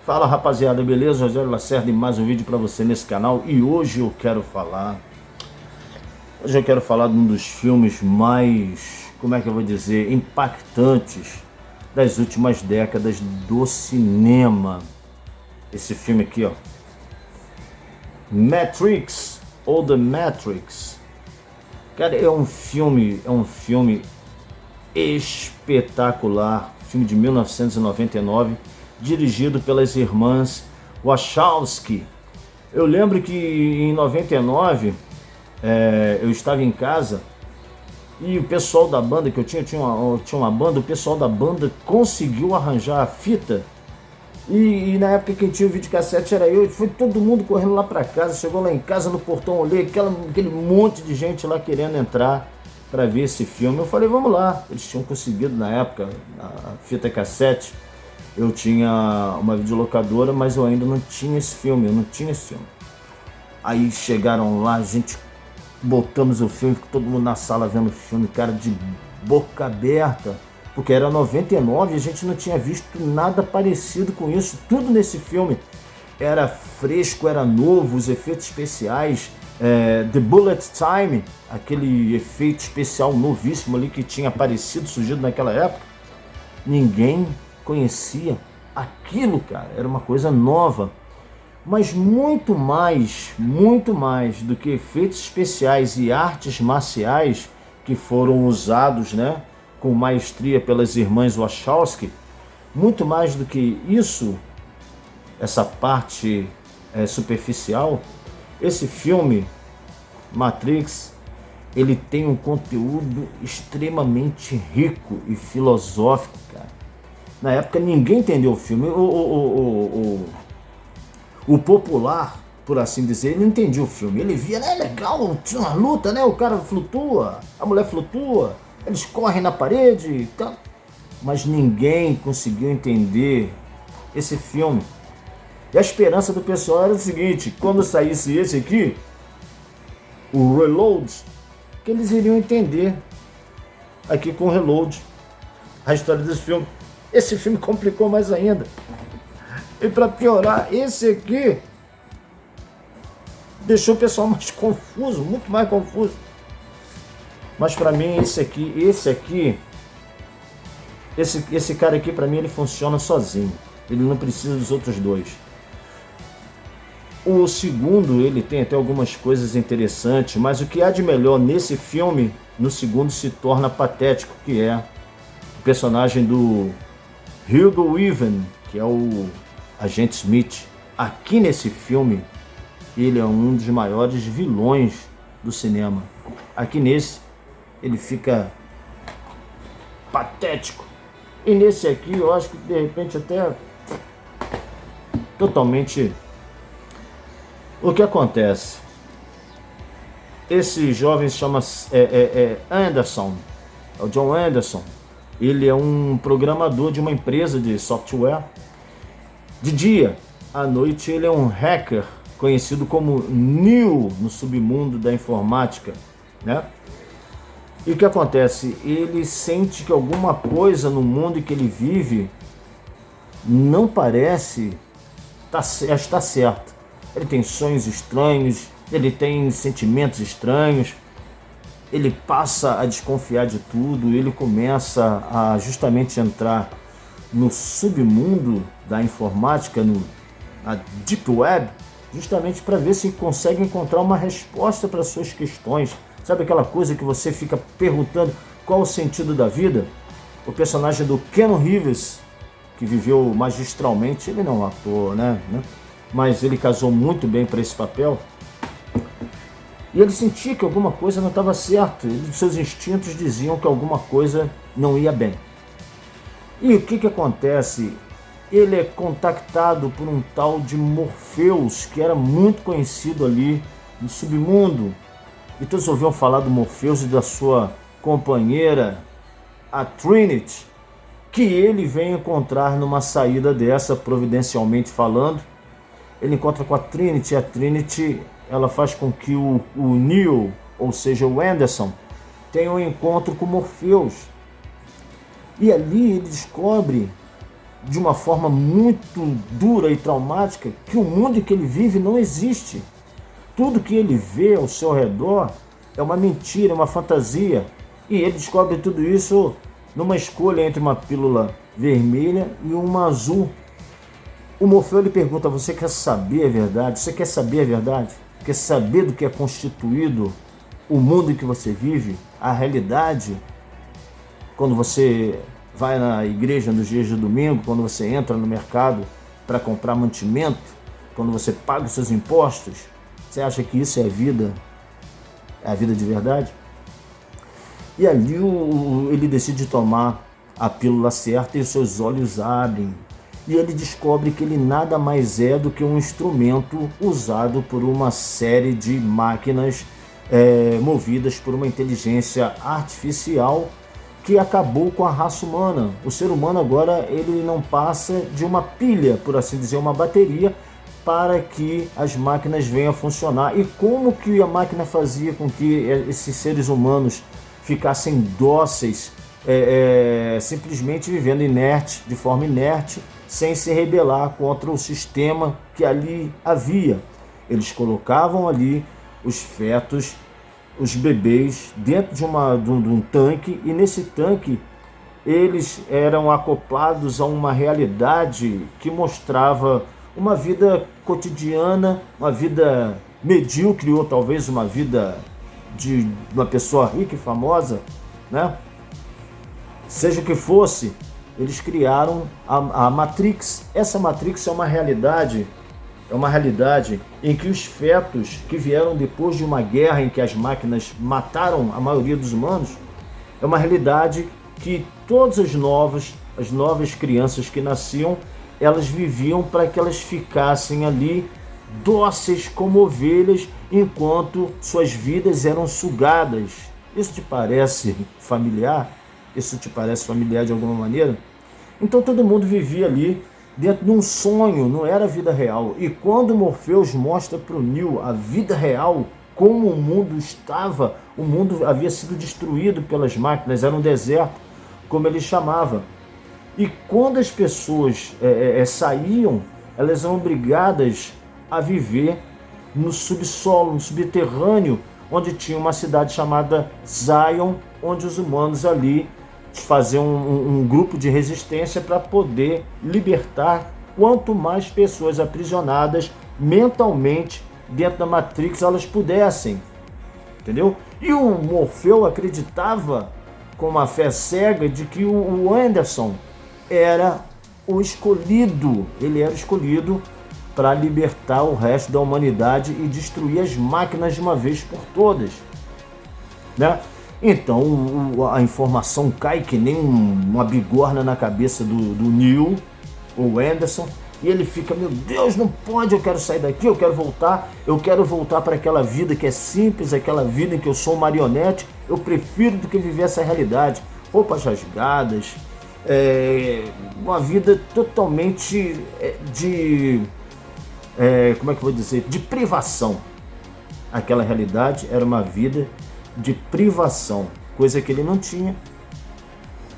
Fala rapaziada, beleza? Rogério Lacerda em mais um vídeo para você nesse canal. E hoje eu quero falar de um dos filmes mais, como é que eu vou dizer, impactantes das últimas décadas do cinema. Esse filme aqui, ó, Matrix ou The Matrix. Cara, é um filme espetacular, filme de 1999, dirigido pelas irmãs Wachowski. Eu lembro que em 99 eu estava em casa e o pessoal da banda que eu tinha uma banda, o pessoal da banda conseguiu arranjar a fita e na época quem tinha o videocassete era eu. Foi todo mundo correndo lá para casa, chegou lá em casa no portão, olhei aquele monte de gente lá querendo entrar para ver esse filme. Eu falei, vamos lá. Eles tinham conseguido na época a fita cassete. Eu tinha uma videolocadora, mas eu ainda não tinha esse filme, Aí chegaram lá, a gente botamos o filme, ficou todo mundo na sala vendo o filme, cara, de boca aberta, porque era 99 e a gente não tinha visto nada parecido com isso. Tudo nesse filme era fresco, era novo, os efeitos especiais, The Bullet Time, aquele efeito especial novíssimo ali que tinha aparecido, surgido naquela época. Ninguém conhecia aquilo, cara, era uma coisa nova, mas muito mais do que efeitos especiais e artes marciais que foram usados, né, com maestria pelas irmãs Wachowski. Muito mais do que isso, essa parte superficial, esse filme Matrix, ele tem um conteúdo extremamente rico e filosófico, cara. Na época ninguém entendeu o filme. O popular, por assim dizer, ele não entendia o filme. Ele via, né, legal, tinha uma luta, né? O cara flutua, a mulher flutua, eles correm na parede e tal. Mas ninguém conseguiu entender esse filme. E a esperança do pessoal era o seguinte: quando saísse esse aqui, o Reload, que eles iriam entender aqui com o Reload a história desse filme. Esse filme complicou mais ainda. E para piorar, esse aqui deixou o pessoal mais confuso, muito mais confuso. Mas para mim esse cara aqui, para mim, ele funciona sozinho. Ele não precisa dos outros dois. O segundo, ele tem até algumas coisas interessantes, mas o que há de melhor nesse filme, no segundo, se torna patético, que é o personagem do Hugo Weaving, que é o Agente Smith. Aqui nesse filme, ele é um dos maiores vilões do cinema. Aqui nesse, ele fica patético. E nesse aqui, eu acho que de repente até totalmente. O que acontece? Esse jovem se chama Anderson, é o John Anderson. Ele é um programador de uma empresa de software. De dia, à noite, ele é um hacker conhecido como Neo no submundo da informática, né? E o que acontece? Ele sente que alguma coisa no mundo em que ele vive não parece estar certa. Ele tem sonhos estranhos, ele tem sentimentos estranhos. Ele passa a desconfiar de tudo, ele começa a justamente entrar no submundo da informática, na Deep Web, justamente para ver se consegue encontrar uma resposta para suas questões. Sabe aquela coisa que você fica perguntando qual o sentido da vida? O personagem do Keanu Reeves, que viveu magistralmente, ele não é um ator, né? Mas ele casou muito bem para esse papel. E ele sentia que alguma coisa não estava certa. Seus instintos diziam que alguma coisa não ia bem. E o que acontece? Ele é contactado por um tal de Morpheus, que era muito conhecido ali no submundo. E todos ouviam falar do Morpheus e da sua companheira, a Trinity, que ele vem encontrar numa saída dessa, providencialmente falando. Ele encontra com a Trinity, e a Trinity, ela faz com que o Neo, ou seja, o Anderson, tenha um encontro com Morpheus. E ali ele descobre de uma forma muito dura e traumática que o mundo em que ele vive não existe. Tudo que ele vê ao seu redor é uma mentira, uma fantasia. E ele descobre tudo isso numa escolha entre uma pílula vermelha e uma azul. O Morfeu lhe pergunta: você quer saber a verdade? Você quer saber a verdade? Quer saber do que é constituído o mundo em que você vive? A realidade? Quando você vai na igreja nos dias de domingo, quando você entra no mercado para comprar mantimento, quando você paga os seus impostos, você acha que isso é a vida? É a vida de verdade? E ali ele decide tomar a pílula certa e os seus olhos abrem. E ele descobre que ele nada mais é do que um instrumento usado por uma série de máquinas movidas por uma inteligência artificial que acabou com a raça humana. O ser humano agora ele não passa de uma pilha, por assim dizer, uma bateria, para que as máquinas venham a funcionar. E como que a máquina fazia com que esses seres humanos ficassem dóceis, simplesmente vivendo inerte, de forma inerte, sem se rebelar contra o sistema que ali havia? Eles colocavam ali os fetos, os bebês, dentro de um tanque, e nesse tanque eles eram acoplados a uma realidade que mostrava uma vida cotidiana, uma vida medíocre, ou talvez uma vida de uma pessoa rica e famosa, né? Seja o que fosse, eles criaram a Matrix. Essa Matrix é uma realidade em que os fetos que vieram depois de uma guerra em que as máquinas mataram a maioria dos humanos, é uma realidade que todas as novas crianças que nasciam, elas viviam para que elas ficassem ali dóceis como ovelhas, enquanto suas vidas eram sugadas. Isso te parece familiar? Isso te parece familiar de alguma maneira? Então todo mundo vivia ali dentro de um sonho, não era a vida real. E quando Morpheus mostra para o Neo a vida real, como o mundo estava, o mundo havia sido destruído pelas máquinas, era um deserto, como ele chamava. E quando as pessoas saíam, elas eram obrigadas a viver no subsolo, no subterrâneo, onde tinha uma cidade chamada Zion, onde os humanos ali faziam um grupo de resistência para poder libertar quanto mais pessoas aprisionadas mentalmente dentro da Matrix elas pudessem, entendeu? E o Morfeu acreditava com uma fé cega de que o Anderson era o escolhido, ele era escolhido para libertar o resto da humanidade e destruir as máquinas de uma vez por todas, né? Então a informação cai que nem uma bigorna na cabeça do Neo, o Anderson, e ele fica: meu Deus, não pode, eu quero sair daqui, eu quero voltar para aquela vida que é simples, aquela vida em que eu sou um marionete, eu prefiro do que viver essa realidade, roupas rasgadas, uma vida totalmente como é que eu vou dizer, de privação. Aquela realidade era uma vida de privação, coisa que ele não tinha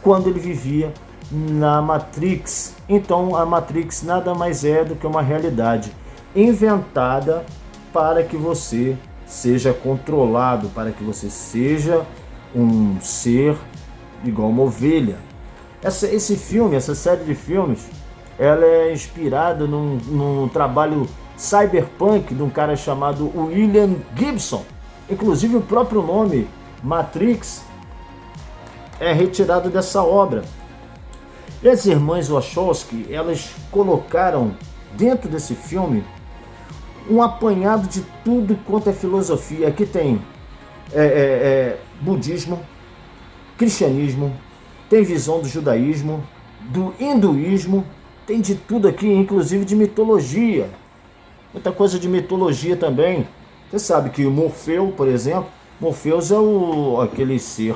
quando ele vivia na Matrix. Então a Matrix nada mais é do que uma realidade inventada para que você seja controlado, para que você seja um ser igual uma ovelha. Esse filme, essa série de filmes, ela é inspirada num trabalho cyberpunk de um cara chamado William Gibson. Inclusive o próprio nome Matrix é retirado dessa obra. E as irmãs Wachowski, elas colocaram dentro desse filme um apanhado de tudo quanto é filosofia. Aqui tem budismo, cristianismo, tem visão do judaísmo, do hinduísmo, tem de tudo aqui, inclusive de mitologia. Muita coisa de mitologia também. Você sabe que o Morfeu, por exemplo, Morpheus é aquele ser,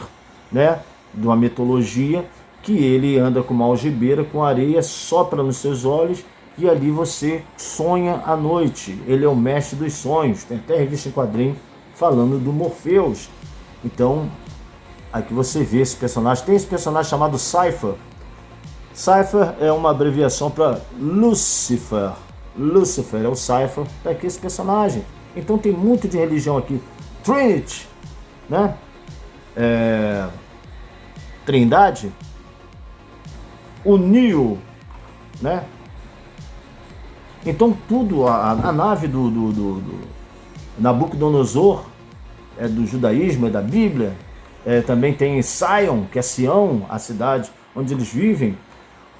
né, de uma mitologia, que ele anda com uma algibeira, com areia, sopra nos seus olhos e ali você sonha à noite. Ele é o mestre dos sonhos. Tem até revista em quadrinho falando do Morpheus. Então, aqui você vê esse personagem. Tem esse personagem chamado Cypher, Cypher é uma abreviação para Lúcifer. Lúcifer é o Cypher daqui, esse personagem. Então tem muito de religião aqui. Trinity, né? Trindade. O Neo, né? Então tudo, a nave do Nabucodonosor, do judaísmo, da Bíblia. Também tem Sion, que é Sião, a cidade onde eles vivem.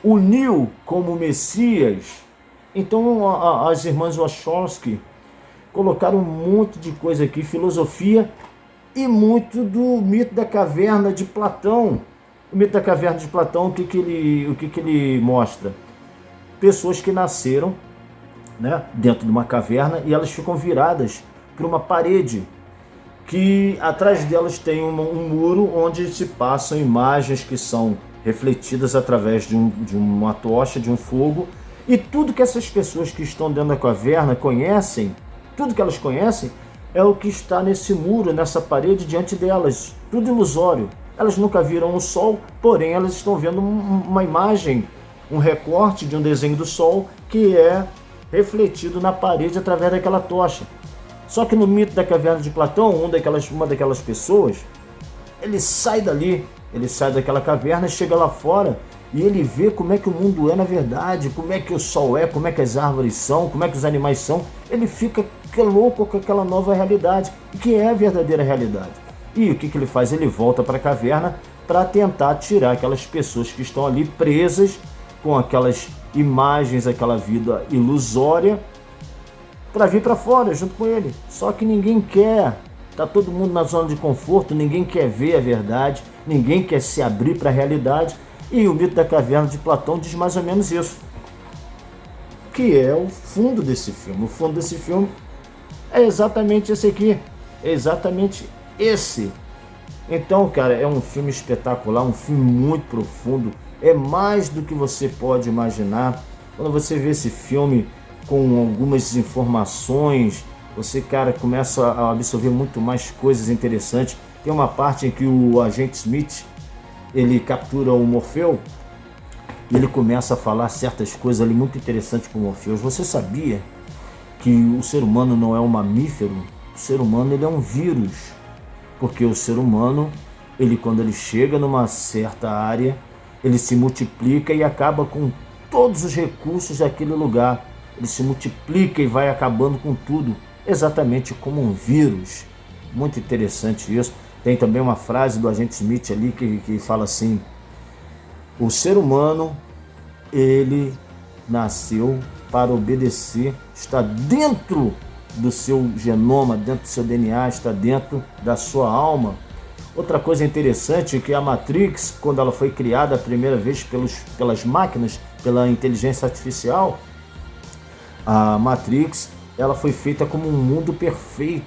O Neo como Messias. Então as irmãs Wachowski colocaram um monte de coisa aqui, filosofia e muito do mito da caverna de Platão. O mito da caverna de Platão, o que ele mostra? Pessoas que nasceram, né, dentro de uma caverna e elas ficam viradas para uma parede, que atrás delas tem um muro onde se passam imagens que são refletidas através de uma tocha, de um fogo, e tudo que essas pessoas que estão dentro da caverna conhecem, tudo que elas conhecem é o que está nesse muro, nessa parede diante delas, tudo ilusório. Elas nunca viram o sol, porém elas estão vendo uma imagem, um recorte de um desenho do sol que é refletido na parede através daquela tocha. Só que no mito da caverna de Platão, uma daquelas pessoas, ele sai dali, ele sai daquela caverna, chega lá fora e ele vê como é que o mundo é na verdade, como é que o sol é, como é que as árvores são, como é que os animais são. Ele fica louco com aquela nova realidade, que é a verdadeira realidade. E o que ele faz? Ele volta para a caverna para tentar tirar aquelas pessoas que estão ali presas com aquelas imagens, aquela vida ilusória, para vir para fora junto com ele. Só que ninguém quer, tá todo mundo na zona de conforto, ninguém quer ver a verdade, ninguém quer se abrir para a realidade. E o mito da caverna de Platão diz mais ou menos isso, que é o fundo desse filme. O fundo desse filme é exatamente esse aqui, é exatamente esse. Então, cara, é um filme espetacular, um filme muito profundo, é mais do que você pode imaginar. Quando você vê esse filme com algumas informações, você, cara, começa a absorver muito mais coisas interessantes. Tem uma parte em que o agente Smith, ele captura o Morfeu e ele começa a falar certas coisas ali muito interessantes para o Morfeu. Você sabia que o ser humano não é um mamífero? O ser humano, ele é um vírus, porque o ser humano, quando ele chega numa certa área, ele se multiplica e acaba com todos os recursos daquele lugar. Ele se multiplica e vai acabando com tudo, exatamente como um vírus. Muito interessante isso. Tem também uma frase do agente Smith ali que fala assim: o ser humano, ele nasceu para obedecer, está dentro do seu genoma, dentro do seu DNA, está dentro da sua alma. Outra coisa interessante é que a Matrix, quando ela foi criada a primeira vez pelas máquinas, pela inteligência artificial, a Matrix, ela foi feita como um mundo perfeito,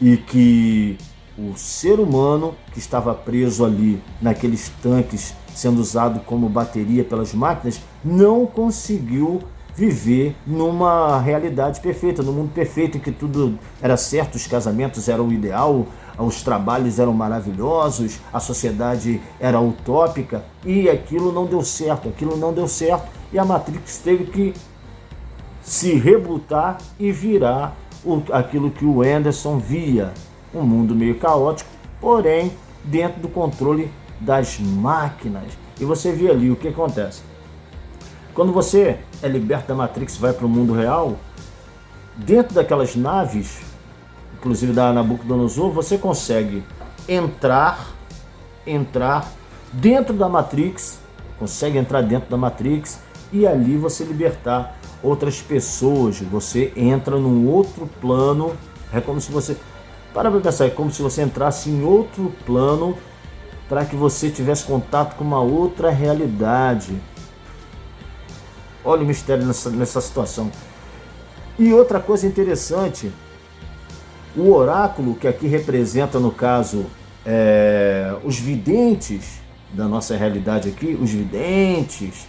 e que o ser humano que estava preso ali naqueles tanques, sendo usado como bateria pelas máquinas, não conseguiu viver numa realidade perfeita, num mundo perfeito em que tudo era certo, os casamentos eram o ideal, os trabalhos eram maravilhosos, a sociedade era utópica, e aquilo não deu certo, e a Matrix teve que se rebutar e virar aquilo que o Anderson via, um mundo meio caótico, porém dentro do controle das máquinas. E você vê ali o que acontece. Quando você é liberto da Matrix e vai para o mundo real, dentro daquelas naves, inclusive da Nabucodonosor, você consegue entrar dentro da Matrix, e ali você libertar outras pessoas. Você entra num outro plano, é como se você... Para pensar, é como se você entrasse em outro plano para que você tivesse contato com uma outra realidade. Olha o mistério nessa situação. E outra coisa interessante, o oráculo, que aqui representa, no caso, os videntes da nossa realidade aqui, os videntes,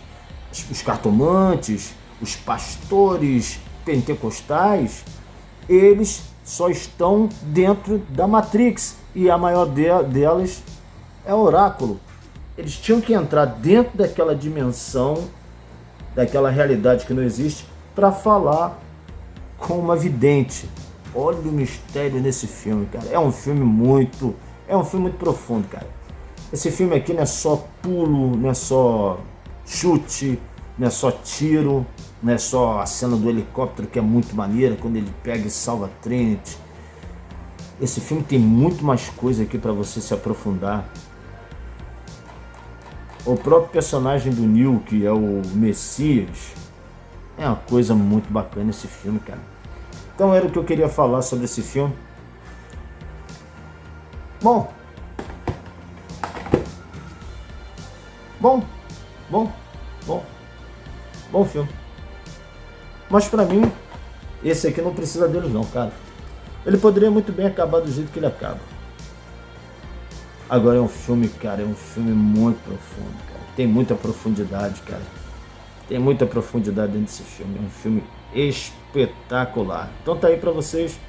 os cartomantes, os pastores pentecostais, eles só estão dentro da Matrix, e a maior delas é o oráculo. eles tinham que entrar dentro daquela dimensão, daquela realidade que não existe, para falar com uma vidente. Olha o mistério nesse filme, cara. É um filme muito profundo, cara. Esse filme aqui não é só pulo, não é só chute, não é só tiro, não é só a cena do helicóptero, que é muito maneira, quando ele pega e salva a Trinity. Esse filme tem muito mais coisa aqui para você se aprofundar. O próprio personagem do Neo, que é o Messias, é uma coisa muito bacana esse filme, cara. Então era o que eu queria falar sobre esse filme. Bom filme. Mas pra mim, esse aqui não precisa deles não, cara. Ele poderia muito bem acabar do jeito que ele acaba. Agora é um filme, cara, é um filme muito profundo, cara. Tem muita profundidade, cara. Tem muita profundidade dentro desse filme. É um filme espetacular. Então tá aí pra vocês,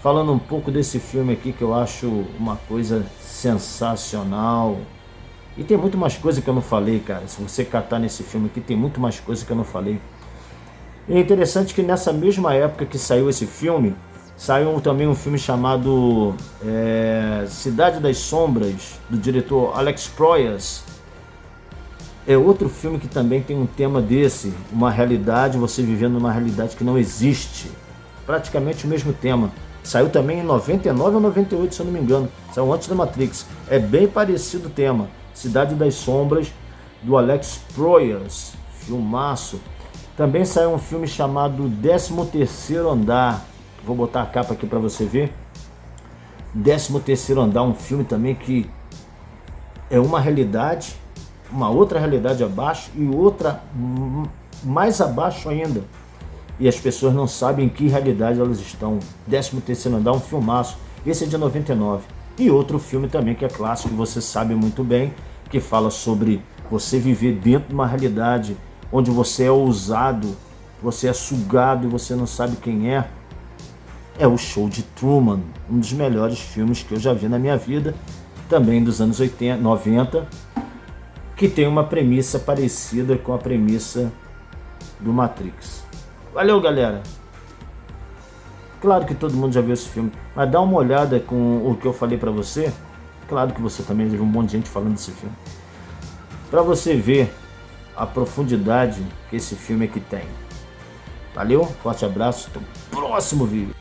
falando um pouco desse filme aqui, que eu acho uma coisa sensacional. E tem muito mais coisa que eu não falei, cara. Se você catar nesse filme aqui, tem muito mais coisa que eu não falei. E é interessante que nessa mesma época que saiu esse filme, saiu também um filme chamado Cidade das Sombras, do diretor Alex Proyas. É outro filme que também tem um tema desse, uma realidade, você vivendo numa realidade que não existe. Praticamente o mesmo tema. Saiu também em 99 ou 98, se eu não me engano. Saiu antes da Matrix. É bem parecido o tema. Cidade das Sombras, do Alex Proyas. Filmaço. Também saiu um filme chamado 13º Andar. Vou botar a capa aqui para você ver. 13º Andar, um filme também que é uma realidade, uma outra realidade abaixo e outra mais abaixo ainda. E as pessoas não sabem em que realidade elas estão. 13º Andar, um filmaço. Esse é de 99. E outro filme também que é clássico, você sabe muito bem, que fala sobre você viver dentro de uma realidade onde você é ousado, você é sugado e você não sabe quem é. É o Show de Truman, um dos melhores filmes que eu já vi na minha vida, também dos anos 80, 90, que tem uma premissa parecida com a premissa do Matrix. Valeu, galera! Claro que todo mundo já viu esse filme, mas dá uma olhada com o que eu falei pra você. Claro que você também viu um monte de gente falando desse filme. Pra você ver a profundidade que esse filme aqui tem. Valeu, forte abraço, até o próximo vídeo.